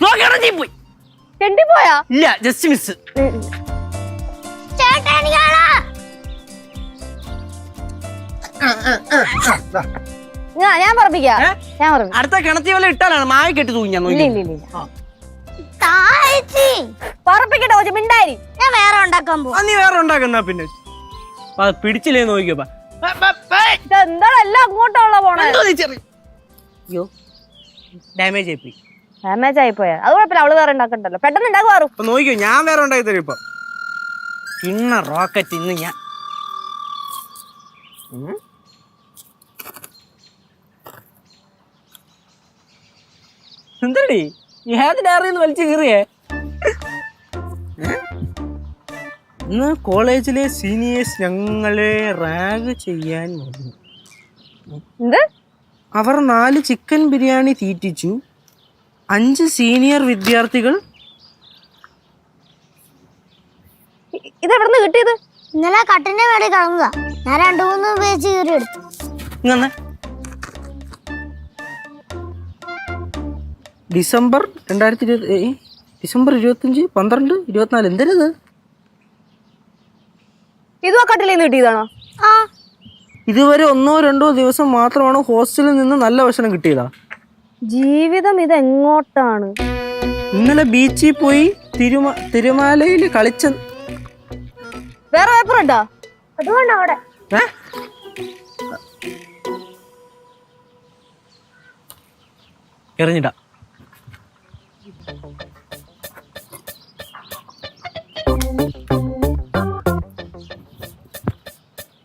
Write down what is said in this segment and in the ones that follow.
പോയി പോയാ ഇല്ല, ജസ്റ്റ് മിസ്. ഞാൻ പറപ്പിക്കാം. അടുത്ത കിണത്തി വല്ല ഇട്ടാലാണ് മായ കെട്ടി തൂങ്ങി. പറപ്പിക്കട്ടെ കൊച്ചു മിണ്ടായി. ഞാൻ വേറെ ഉണ്ടാക്കാൻ പോവാ. നീ വേറെ ഉണ്ടാക്കുന്ന പിന്നെ പിടിച്ചില്ലേ നോക്കിയോപ്പാ. എന്താണെല്ലാം അങ്ങോട്ടുള്ള പോണേ. അയ്യോ ഡാമേജ് ആയിപ്പോയി. ഡാമേജ് ആയിപ്പോയാ അത് കുഴപ്പമില്ല. അവള് വേറെ ഉണ്ടാക്കണ്ടല്ലോ. പെട്ടെന്ന് ഉണ്ടാക്കുവാറു. നോക്കിയോ, ഞാൻ വേറെ ഉണ്ടാക്കി തരും ഇപ്പൊ. ഇന്ന റോക്കറ്റ് ഇന്ന് ഞാൻ എന്തടി ഏത് ഡയറിന്ന് വലിച്ചു കീറിയേ? ഇന്ന് കോളേജിലെ സീനിയേഴ്സ് ഞങ്ങളെ റാഗ് ചെയ്യാൻ വന്നു. അവർ 4 ചിക്കൻ ബിരിയാണി തീറ്റിച്ചു. 5 സീനിയർ വിദ്യാർത്ഥികൾ. ഇതെവിടുന്ന് കിട്ടിയത്? ഇന്നലെ കട്ടിന്റെ മേടിൽ കളഞ്ഞതാ. ഞാൻ 2-3 പേജ് കീറി എടുത്തു. December 2020, December 25, 12, 24. എന്തരത്? ഇതും ആ കട്ടിലേന്ന് കിട്ടിയതാണോ? ഇതുവരെ 1-2 ദിവസം മാത്രമാണ് ഹോസ്റ്റലിൽ നിന്ന് നല്ല ഭക്ഷണം കിട്ടിയതാ. ജീവിതം ഇതെങ്ങോട്ടാണ്? ഇന്നലെ ബീച്ചിൽ പോയി തിരുമാലയിൽ കളിച്ച. വേറെ പേപ്പർ ഉണ്ടോ? അതുകൊണ്ട് അവിടെ എറിഞ്ഞിടാ.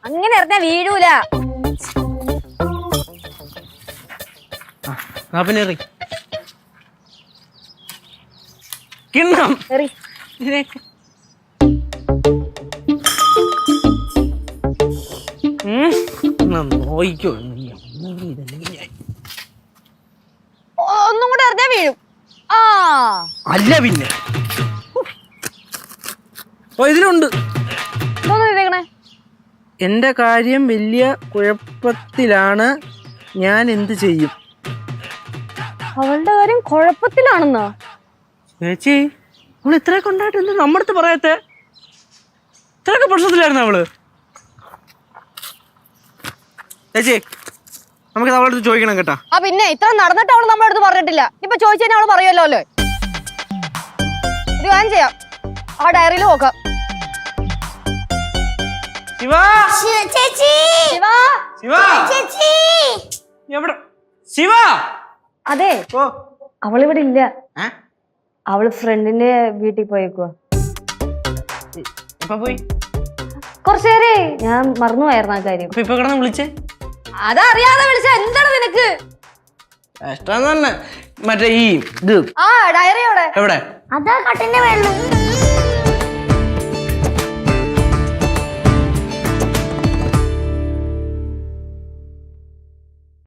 അങ്ങനെ എറിഞ്ഞാ വീഴൂല. പിന്നെ എറി കിണ്ണം എറി. നോയിക്കോ. ഒന്നും കൂടെ എറിഞ്ഞാ വീഴും. അല്ല പിന്നെ ഇതിലുണ്ട്. എന്റെ കാര്യം വലിയ കുഴപ്പത്തിലാണ്, ഞാൻ എന്ത് ചെയ്യും? അവളുടെ കാര്യം കുഴപ്പത്തിലാണെന്നോ? ചേച്ചി അവള് ഇത്രയൊക്കെ ഉണ്ടായിട്ട് എന്ത് നമ്മുടെ അടുത്ത് പറയാത്തെ? ഇത്രയൊക്കെ പ്രശ്നത്തിലായിരുന്നു അവള്. ചേച്ചി നമുക്ക് അവളുടെ അടുത്ത് ചോദിക്കണം കേട്ടാ. പിന്നെ ഇത്ര നടന്നിട്ട് അവള് നമ്മുടെ അടുത്ത് പറഞ്ഞിട്ടില്ല. ഇപ്പൊ ചോദിച്ചു കഴിഞ്ഞാൽ അവള് പറയുമല്ലോ അല്ലേ? ഇത് ഞാൻ ചെയ്യാം. ആ ഡയറിയിൽ നോക്കാം. അതെ, അവളിവിടെ ഇല്ല. അവള് ഫ്രണ്ടിന്റെ വീട്ടിൽ പോയേക്കുവാ. കുറച്ചേരെ ഞാൻ മറന്നുപോയായിരുന്നു ആ കാര്യം. ഇപ്പൊ കിടന്ന് വിളിച്ചേ? അതറിയാതെ വിളിച്ച എന്താണ് നിനക്ക്? മറ്റേ ഈ ഇത് ഡയറി എവിടെ? അതാ കട്ടിന്റെ മേളില്.